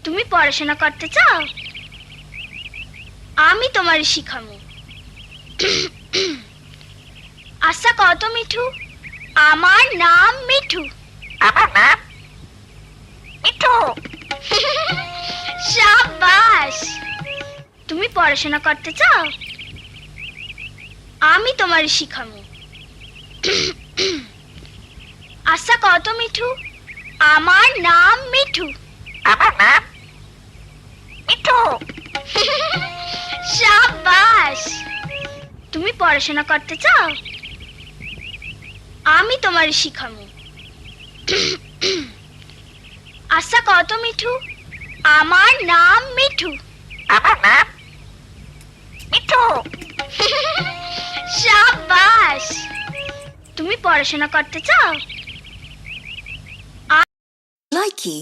তুমি পড়াশোনা করতে চাও? আমি তোমার শিখামু। আচ্ছা কত মিঠু? আমার নাম মিঠু। আমার নাম মিঠু। শাবাশ! তুমি পড়াশোনা করতে চাও? আমি তোমার শিখামু। আচ্ছা কত মিঠু? আমার নাম মিঠু। আমার নাম মিঠু। শাবাশ! তুমি পড়াশোনা করতে চাও? আমি তোমার শিখামু। আচ্ছা কত মিঠু? আমার নাম মিঠু। আমার নাম মিঠু। শাবাশ! তুমি পড়াশোনা করতে চাও? Likey